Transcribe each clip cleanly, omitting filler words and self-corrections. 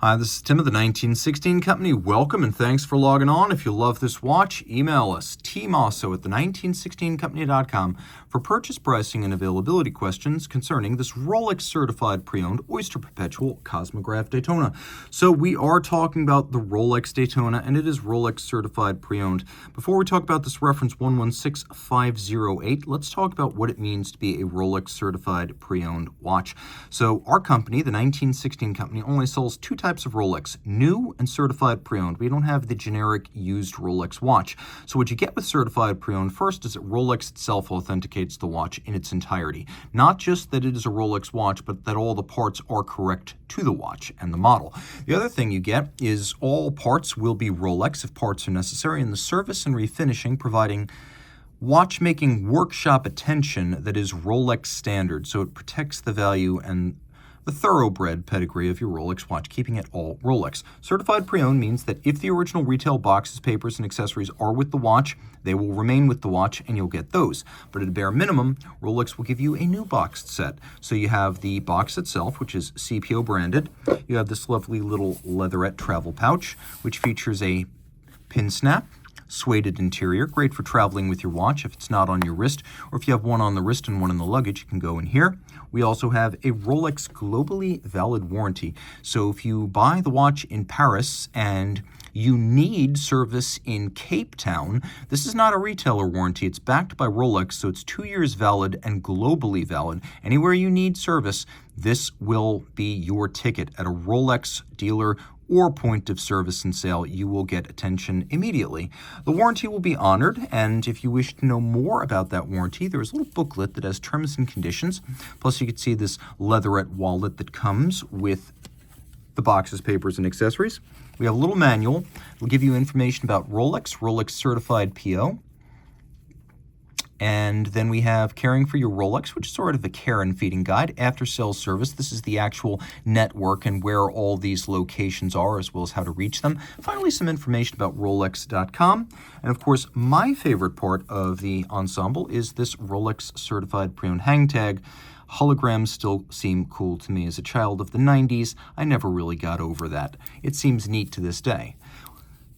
Hi, this is Tim of the 1916 Company. Welcome and thanks for logging on. If you love this watch, email us, Team Mosso at the1916company.com for purchase pricing and availability questions concerning this Rolex Certified Pre-Owned Oyster Perpetual Chronograph Daytona. So we are talking about the Rolex Daytona, and it is Rolex Certified Pre-Owned. Before we talk about this reference 116508, let's talk about what it means to be a Rolex Certified Pre-Owned watch. So our company, the 1916 Company, only sells two types of Rolex, new and certified pre-owned. We don't have the generic used Rolex watch. So what you get with certified pre-owned first is that Rolex itself authenticates the watch in its entirety. Not just that it is a Rolex watch, but that all the parts are correct to the watch and the model. The other thing you get is all parts will be Rolex if parts are necessary, and the service and refinishing providing watchmaking workshop attention that is Rolex standard. So it protects the value and the thoroughbred pedigree of your Rolex watch, keeping it all Rolex. Certified pre-owned means that if the original retail boxes, papers, and accessories are with the watch, they will remain with the watch and you'll get those. But at a bare minimum, Rolex will give you a new boxed set. So you have the box itself, which is CPO branded. You have this lovely little leatherette travel pouch, which features a pin snap, suede interior, great for traveling with your watch if it's not on your wrist, or if you have one on the wrist and one in the luggage, you can go in here. We also have a Rolex globally valid warranty. So if you buy the watch in Paris and you need service in Cape Town, this is not a retailer warranty. It's backed by Rolex, so it's 2 years valid and globally valid. Anywhere you need service, this will be your ticket. At a Rolex dealer or point of service and sale, you will get attention immediately. The warranty will be honored, and if you wish to know more about that warranty, there is a little booklet that has terms and conditions. Plus, you can see this leatherette wallet that comes with the boxes, papers, and accessories. We have a little manual. It'll give you information about Rolex, Rolex Certified PO. And then we have Caring for Your Rolex, which is sort of a care and feeding guide. After sales service, this is the actual network and where all these locations are, as well as how to reach them. Finally, some information about Rolex.com. And of course, my favorite part of the ensemble is this Rolex Certified Pre-Owned hang tag. Holograms still seem cool to me. As a child of the 90s, I never really got over that. It seems neat to this day.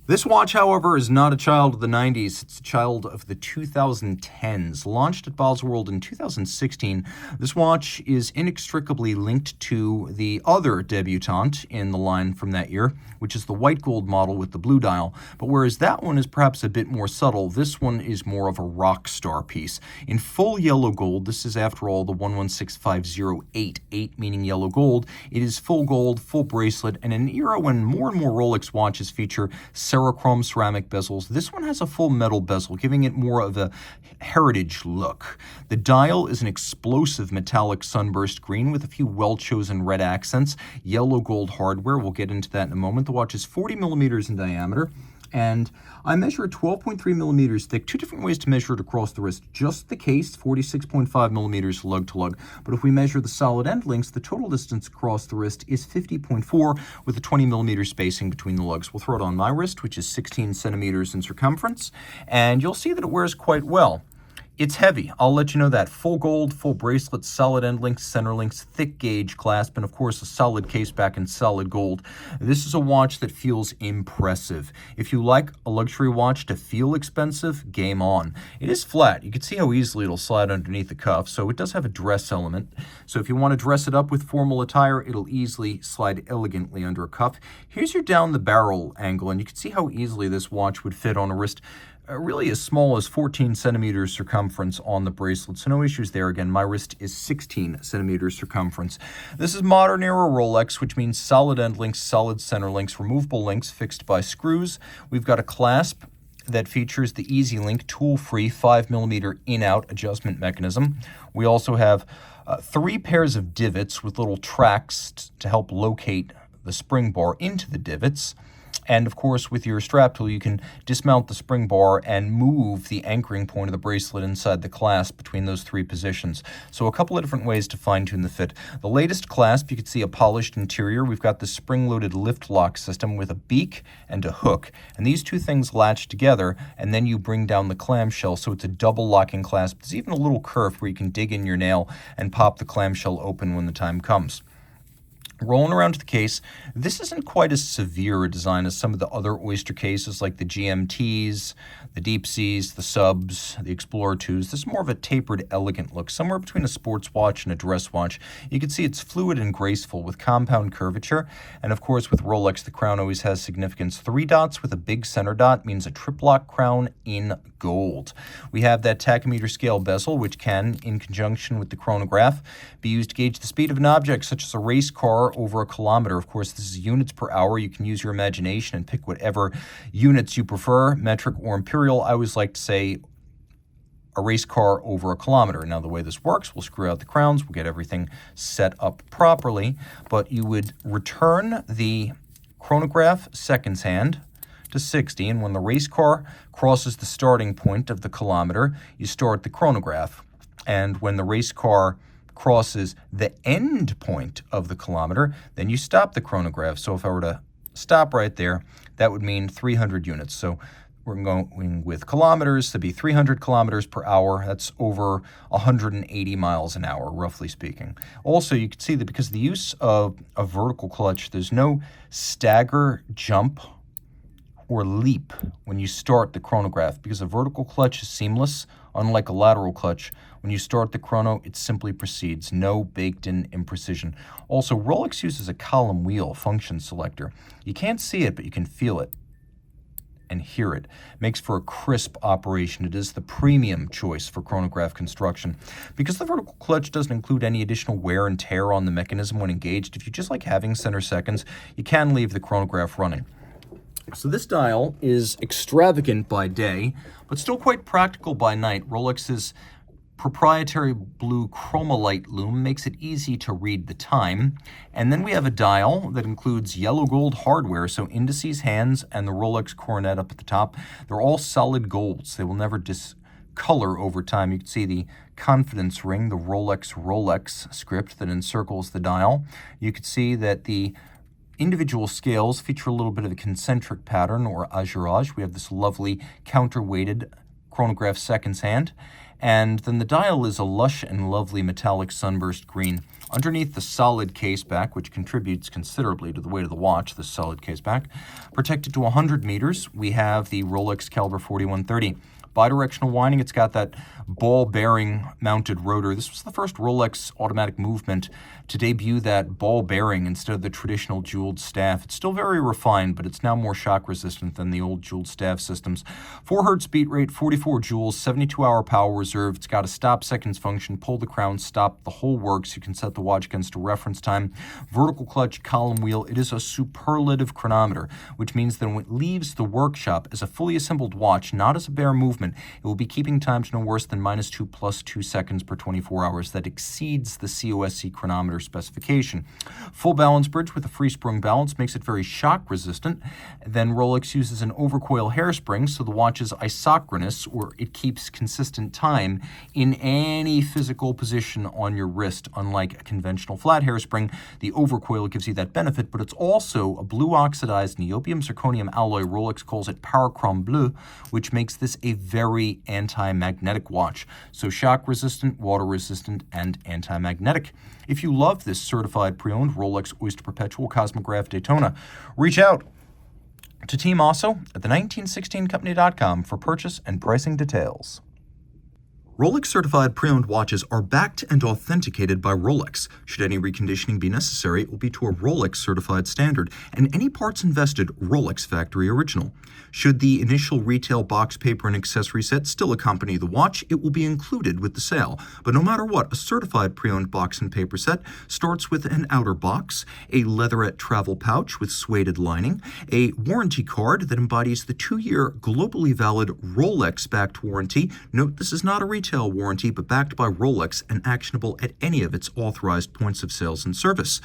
This watch, however, is not a child of the 90s. It's a child of the 2010s. Launched at Baselworld in 2016, this watch is inextricably linked to the other debutante in the line from that year, which is the white gold model with the blue dial. But whereas that one is perhaps a bit more subtle, this one is more of a rock star piece. In full yellow gold, this is after all the 116508, 8 meaning yellow gold. It is full gold, full bracelet, and in an era when more and more Rolex watches feature Serichrome ceramic bezels, this one has a full metal bezel, giving it more of a heritage look. The dial is an explosive metallic sunburst green with a few well-chosen red accents. Yellow gold hardware, we'll get into that in a moment. The watch is 40 millimeters in diameter, and I measure it 12.3 millimeters thick. Two different ways to measure it across the wrist. Just the case, 46.5 millimeters lug-to-lug. But if we measure the solid end links, the total distance across the wrist is 50.4 with a 20 millimeter spacing between the lugs. We'll throw it on my wrist, which is 16 centimeters in circumference, and you'll see that it wears quite well. It's heavy, I'll let you know that. Full gold, full bracelet, solid end links, center links, thick gauge clasp, and of course a solid case back in solid gold. This is a watch that feels impressive. If you like a luxury watch to feel expensive, game on. It is flat. You can see how easily it'll slide underneath the cuff, so it does have a dress element. So if you want to dress it up with formal attire, it'll easily slide elegantly under a cuff. Here's your down the barrel angle, and you can see how easily this watch would fit on a wrist really as small as 14 centimeters circumference on the bracelet, so no issues there. Again, my wrist is 16 centimeters circumference. This is modern era Rolex, which means solid end links, solid center links, removable links fixed by screws. We've got a clasp that features the Easy Link tool-free 5 millimeter in-out adjustment mechanism. We also have 3 pairs of divots with little tracks to help locate the spring bar into the divots. And of course, with your strap tool, you can dismount the spring bar and move the anchoring point of the bracelet inside the clasp between those 3 positions. So a couple of different ways to fine-tune the fit. The latest clasp, you can see a polished interior. We've got the spring-loaded lift lock system with a beak and a hook. And these two things latch together, and then you bring down the clamshell, so it's a double locking clasp. There's even a little kerf where you can dig in your nail and pop the clamshell open when the time comes. Rolling around to the case, this isn't quite as severe a design as some of the other Oyster cases like the GMTs, the Deep Seas, the Subs, the Explorer 2s. This is more of a tapered, elegant look, somewhere between a sports watch and a dress watch. You can see it's fluid and graceful with compound curvature. And of course, with Rolex, the crown always has significance. 3 dots with a big center dot means a triplock crown in gold. We have that tachymeter scale bezel, which can, in conjunction with the chronograph, be used to gauge the speed of an object, such as a race car over a kilometer. Of course, this is units per hour. You can use your imagination and pick whatever units you prefer, metric or imperial. I always like to say a race car over a kilometer. Now, the way this works, we'll screw out the crowns, we'll get everything set up properly, but you would return the chronograph seconds hand to 60, and when the race car crosses the starting point of the kilometer, you start the chronograph. And when the race car crosses the end point of the kilometer, then you stop the chronograph. So if I were to stop right there, that would mean 300 units. So we're going with kilometers to be 300 kilometers per hour. That's over 180 miles an hour, roughly speaking. Also, you can see that because of the use of a vertical clutch, there's no stagger, jump, or leap when you start the chronograph. Because a vertical clutch is seamless, unlike a lateral clutch. When you start the chrono, it simply proceeds. No baked-in imprecision. Also, Rolex uses a column wheel function selector. You can't see it, but you can feel it and hear it. Makes for a crisp operation. It is the premium choice for chronograph construction. Because the vertical clutch doesn't include any additional wear and tear on the mechanism when engaged, if you just like having center seconds, you can leave the chronograph running. So this dial is extravagant by day, but still quite practical by night. Rolex's proprietary blue chromolite lume makes it easy to read the time. And then we have a dial that includes yellow gold hardware, so indices, hands, and the Rolex coronet up at the top. They're all solid golds. They will never discolor over time. You can see the confidence ring, the Rolex script that encircles the dial. You can see that the individual scales feature a little bit of a concentric pattern or azurage. We have this lovely counterweighted chronograph seconds hand. And then the dial is a lush and lovely metallic sunburst green. Underneath the solid case back, which contributes considerably to the weight of the watch, the solid case back, protected to 100 meters, we have the Rolex Caliber 4130. Bidirectional winding, it's got that ball bearing mounted rotor. This was the first Rolex automatic movement to debut that ball bearing instead of the traditional jeweled staff. It's still very refined, but it's now more shock resistant than the old jeweled staff systems. 4 hertz beat rate, 44 joules, 72-hour power reserve. It's got a stop seconds function, pull the crown, stop, the whole works. You can set the watch against a reference time. Vertical clutch, column wheel. It is a superlative chronometer, which means that when it leaves the workshop as a fully assembled watch, not as a bare movement, it will be keeping time to no worse than -2 + 2 seconds per 24 hours. That exceeds the COSC chronometer specification. Full balance bridge with a free sprung balance makes it very shock resistant. Then Rolex uses an overcoil hairspring, so the watch is isochronous, or it keeps consistent time in any physical position on your wrist. Unlike a conventional flat hairspring, the overcoil gives you that benefit, but it's also a blue oxidized niobium zirconium alloy. Rolex calls it Parachrome Bleu, which makes this a very anti-magnetic watch. So shock resistant, water resistant, and anti-magnetic. If you love this certified pre-owned Rolex Oyster Perpetual Cosmograph Daytona, reach out to Team Mosso at the1916company.com for purchase and pricing details. Rolex Certified Pre-Owned watches are backed and authenticated by Rolex. Should any reconditioning be necessary, it will be to a Rolex Certified standard, and any parts invested Rolex Factory Original. Should the initial retail box, paper, and accessory set still accompany the watch, it will be included with the sale. But no matter what, a Certified Pre-Owned box and paper set starts with an outer box, a leatherette travel pouch with suede lining, a warranty card that embodies the 2-year globally valid Rolex-backed warranty. Note, this is not a retail warranty, but backed by Rolex and actionable at any of its authorized points of sales and service.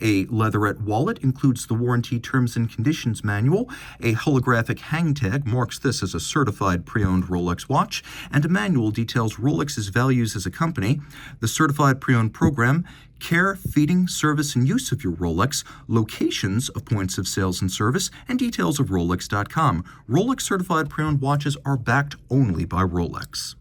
A leatherette wallet includes the warranty terms and conditions manual. A holographic hang tag marks this as a certified pre-owned Rolex watch, and a manual details Rolex's values as a company, the certified pre-owned program, care, feeding, service, and use of your Rolex, locations of points of sales and service, and details of Rolex.com. Rolex certified pre-owned watches are backed only by Rolex.